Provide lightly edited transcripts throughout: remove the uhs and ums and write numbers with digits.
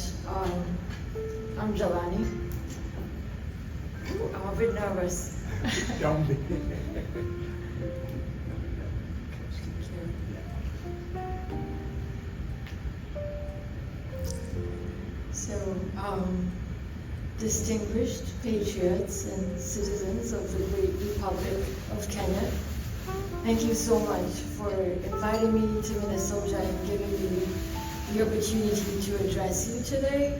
much. I'm Jelani. I'm a bit nervous. Don't be. So, distinguished patriots and citizens of the great Republic of Kenya, thank you so much for inviting me to Minnesota and giving me the opportunity to address you today.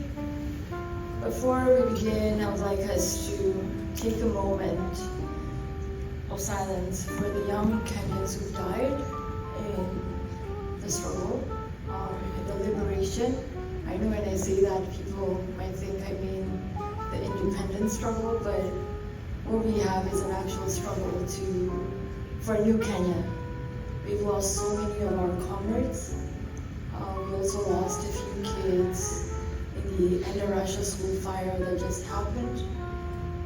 Before we begin, I would like us to take a moment of silence for the young Kenyans who died in the struggle, in the liberation. I know when I say that, people might think I mean the independence struggle, but what we have is an actual struggle for a new Kenya. We've lost so many of our comrades. We also lost a few kids in the Nowrojee school fire that just happened.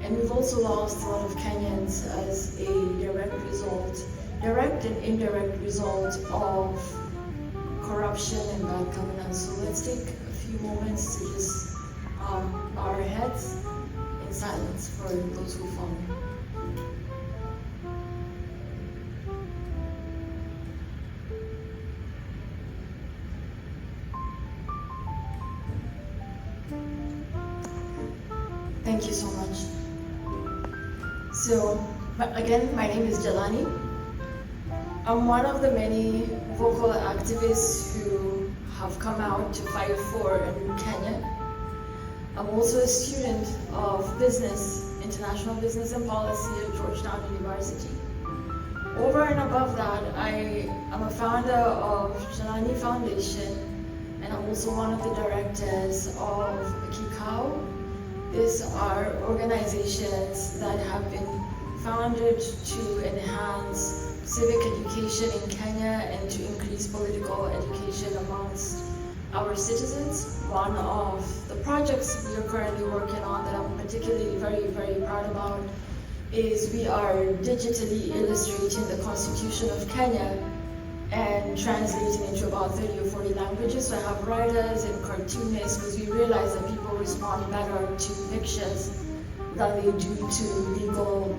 And we've also lost a lot of Kenyans as a direct and indirect result of corruption and bad governance. So let's take a few moments to just bow our heads in silence for those who fallen. Thank you so much. So, again, my name is Jelani. I'm one of the many vocal activists who have come out to fight for a new Kenya. I'm also a student of business, international business and policy at Georgetown University. Over and above that, I am a founder of Jelani Foundation, and I'm also one of the directors of Kikao. These are organizations that have been founded to enhance civic education in Kenya and to increase political education amongst our citizens. One of the projects we are currently working on that I'm particularly very, very proud about is we are digitally illustrating the Constitution of Kenya and translating into about 30 or 40 languages. So I have writers and cartoonists because we realize that people respond better to pictures than they do to legal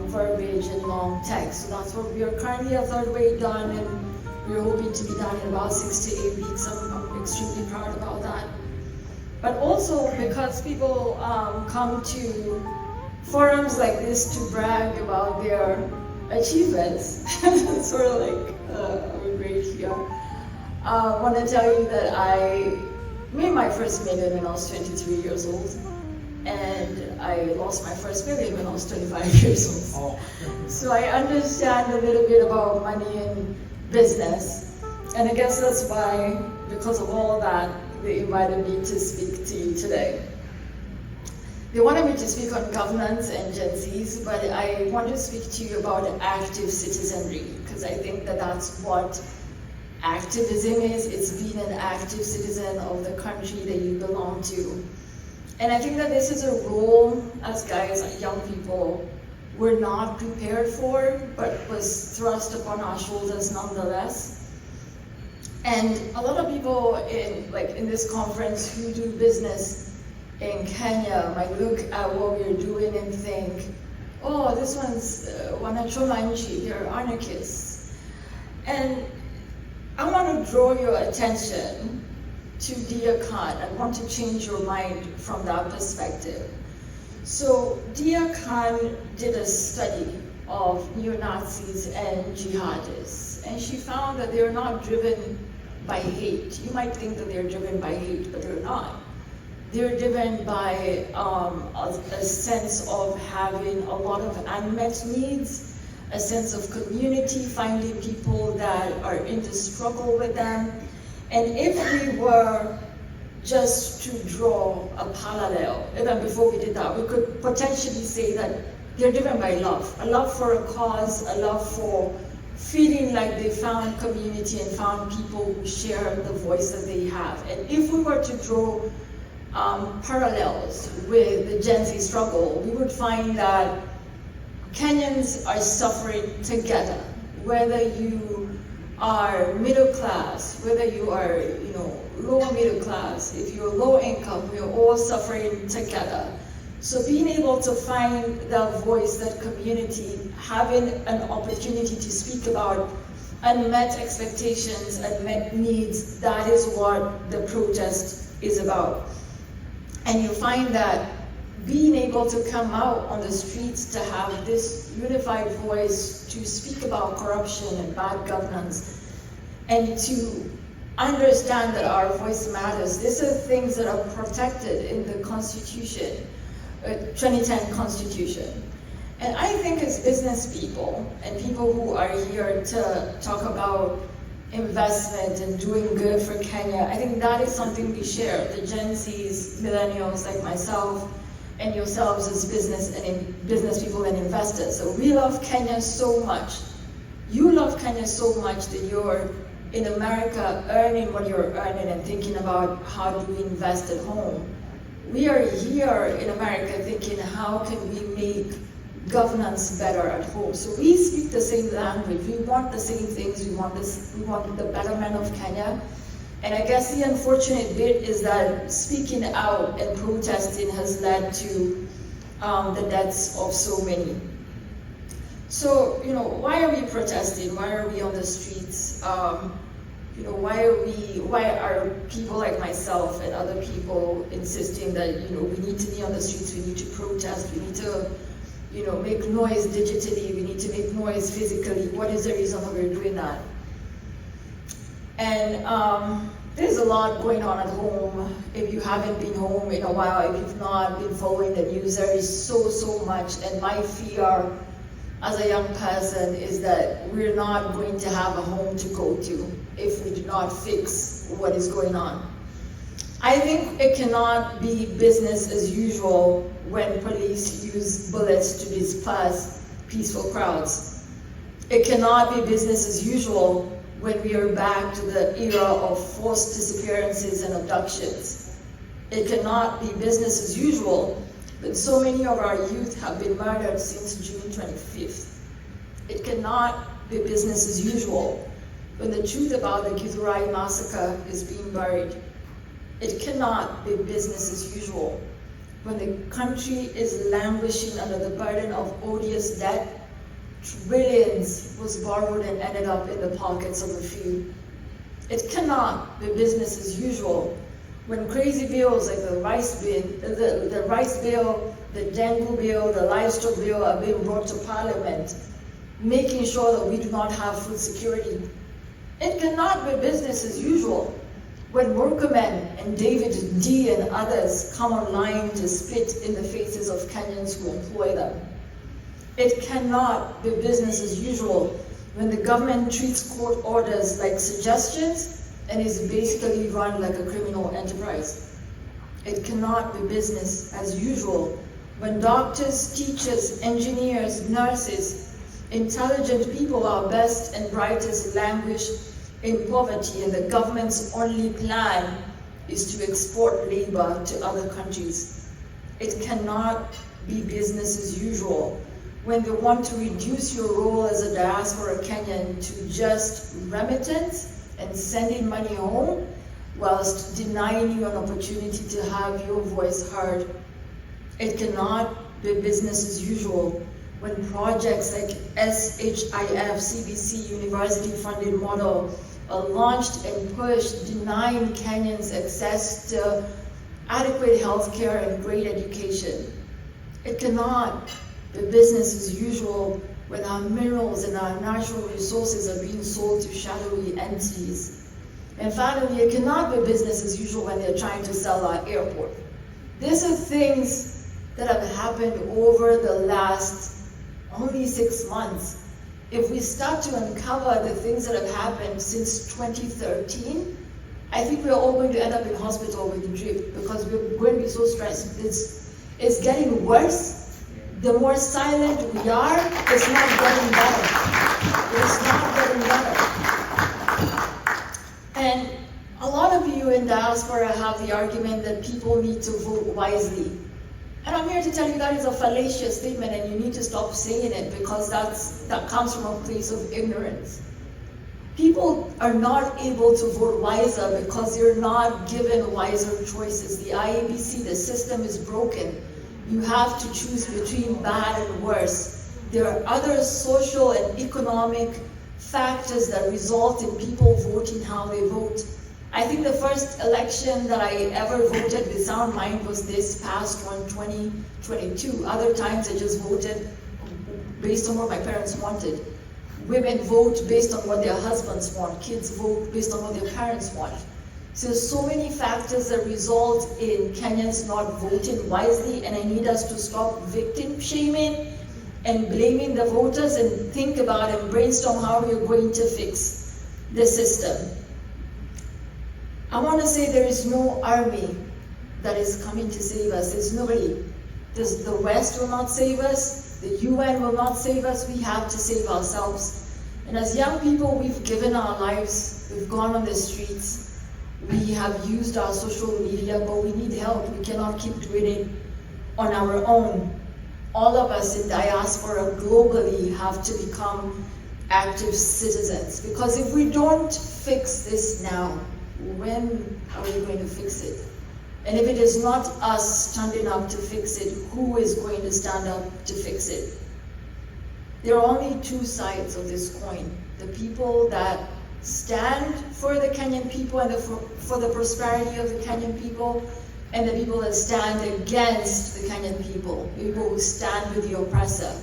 verbiage and long text. So that's what we are currently a third way done, and we're hoping to be done in about 6 to 8 weeks. I'm extremely proud about that. But also because people come to forums like this to brag about their achievements, sort of like we're great here. I want to tell you that I made my first million when I was 23 years old. And I lost my first million when I was 25 years old. Oh. So I understand a little bit about money and business. And I guess that's why, because of all of that, they invited me to speak to you today. They wanted me to speak on governance and Gen Zs, but I want to speak to you about active citizenry, because I think that that's what activism is. It's being an active citizen of the country that you belong to. And I think that this is a role, as guys, young people, we're not prepared for, but was thrust upon our shoulders nonetheless. And a lot of people in this conference who do business in Kenya might look at what we're doing and think, oh, this one's wanachomanchi, they're anarchists. And I want to draw your attention to Dia Khan. I want to change your mind from that perspective. So Dia Khan did a study of neo-Nazis and jihadists, and she found that they're not driven by hate. You might think that they're driven by hate, but they're not. They're driven by a sense of having a lot of unmet needs, a sense of community, finding people that are in the struggle with them. And if we were just to draw a parallel, even before we did that, we could potentially say that they're driven by love. A love for a cause, a love for feeling like they found community and found people who share the voice that they have. And if we were to draw parallels with the Gen Z struggle, we would find that Kenyans are suffering together, whether you are middle class, whether you are, low middle class, if you're low income, we're all suffering together. So being able to find that voice, that community, having an opportunity to speak about unmet expectations, unmet needs, that is what the protest is about. And you find that being able to come out on the streets to have this unified voice to speak about corruption and bad governance and to understand that our voice matters. These are things that are protected in the Constitution, 2010 Constitution. And I think as business people and people who are here to talk about investment and doing good for Kenya, I think that is something we share, the Gen Zs, millennials like myself, and yourselves as business people and investors. So we love Kenya so much. You love Kenya so much that you're in America earning what you're earning and thinking about how do we invest at home. We are here in America thinking how can we make governance better at home. So we speak the same language. We want the same things. We want the betterment of Kenya. And I guess the unfortunate bit is that speaking out and protesting has led to the deaths of so many. So, why are we protesting? Why are we on the streets? Why are people like myself and other people insisting that, we need to be on the streets, we need to protest, we need to, make noise digitally, we need to make noise physically? What is the reason why we're doing that? And there's a lot going on at home. If you haven't been home in a while, if you've not been following the news, there is so much. And my fear as a young person is that we're not going to have a home to go to if we do not fix what is going on. I think it cannot be business as usual when police use bullets to disperse peaceful crowds. It cannot be business as usual when we are back to the era of forced disappearances and abductions. It cannot be business as usual when so many of our youth have been murdered since June 25th. It cannot be business as usual when the truth about the Githurai massacre is being buried. It cannot be business as usual when the country is languishing under the burden of odious debt. Trillions was borrowed and ended up in the pockets of a few. It cannot be business as usual when crazy bills like the rice bill, the dengue bill, the livestock bill are being brought to Parliament, making sure that we do not have food security. It cannot be business as usual when workmen and David D and others come online to spit in the faces of Kenyans who employ them. It cannot be business as usual when the government treats court orders like suggestions and is basically run like a criminal enterprise. It cannot be business as usual when doctors, teachers, engineers, nurses, intelligent people, our best and brightest, languish in poverty and the government's only plan is to export labor to other countries. It cannot be business as usual when they want to reduce your role as a diaspora Kenyan to just remittance and sending money home, whilst denying you an opportunity to have your voice heard. It cannot be business as usual when projects like SHIF, CBC, university funded model are launched and pushed, denying Kenyans access to adequate healthcare and great education. It cannot be business as usual when our minerals and our natural resources are being sold to shadowy entities. And finally, it cannot be business as usual when they're trying to sell our airport. These are things that have happened over the last only 6 months. If we start to uncover the things that have happened since 2013, I think we're all going to end up in hospital with drip because we're going to be so stressed. It's getting worse. The more silent we are, it's not getting better. It's not getting better. And a lot of you in diaspora have the argument that people need to vote wisely. And I'm here to tell you that is a fallacious statement and you need to stop saying it because that comes from a place of ignorance. People are not able to vote wiser because they're not given wiser choices. The IABC, the system is broken. You have to choose between bad and worse. There are other social and economic factors that result in people voting how they vote. I think the first election that I ever voted with sound mind was this past one, 2022. Other times I just voted based on what my parents wanted. Women vote based on what their husbands want. Kids vote based on what their parents want. So many factors that result in Kenyans not voting wisely, and I need us to stop victim shaming and blaming the voters and think about and brainstorm how we're going to fix the system. I want to say there is no army that is coming to save us. There's nobody. The West will not save us. The UN will not save us. We have to save ourselves. And as young people, we've given our lives. We've gone on the streets. We have used our social media, but we need help. We cannot keep doing it on our own. All of us in diaspora globally have to become active citizens. Because if we don't fix this now, when are we going to fix it? And if it is not us standing up to fix it, who is going to stand up to fix it? There are only two sides of this coin. The people that stand for the Kenyan people and for the prosperity of the Kenyan people, and the people that stand against the Kenyan people, people who stand with the oppressor.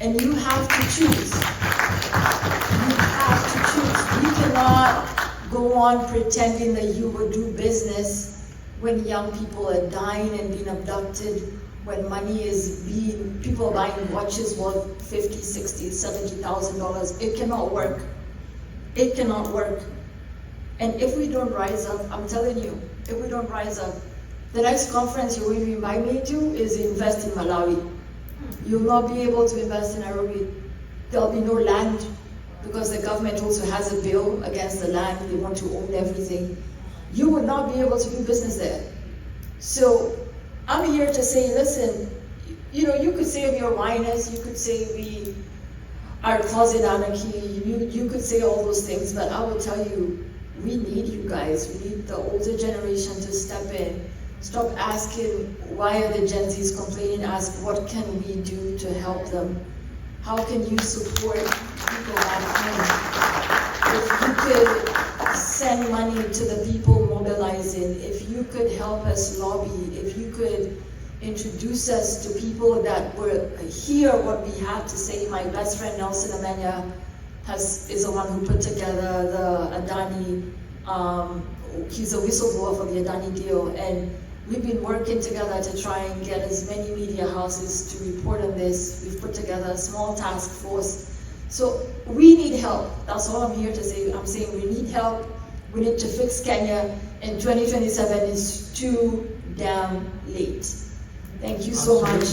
And you have to choose. You have to choose. You cannot go on pretending that you will do business when young people are dying and being abducted, when money is being, people are buying watches worth $50,000, $60,000, $70,000. It cannot work. It cannot work. And if we don't rise up, I'm telling you, if we don't rise up, the next conference you're going to invite me to is invest in Malawi. You'll not be able to invest in Nairobi. There'll be no land because the government also has a bill against the land. They want to own everything. You would not be able to do business there. So I'm here to say, listen, you know, you could say we are whiners, you could say we are causing anarchy, you could say all those things, but I will tell you, we need you guys. We need the older generation to step in. Stop asking, why are the Gen Zs complaining? Ask, what can we do to help them? How can you support people back home? If you could send money to the people mobilizing, if you could help us lobby, if you could introduce us to people that will hear what we have to say. My best friend Nelson Amenya is the one who put together the Adani, he's a whistleblower for the Adani deal, and we've been working together to try and get as many media houses to report on this. We've put together a small task force. So we need help. That's all I'm here to say. I'm saying we need help. We need to fix Kenya, and 2027 is too damn late. Thank you so much.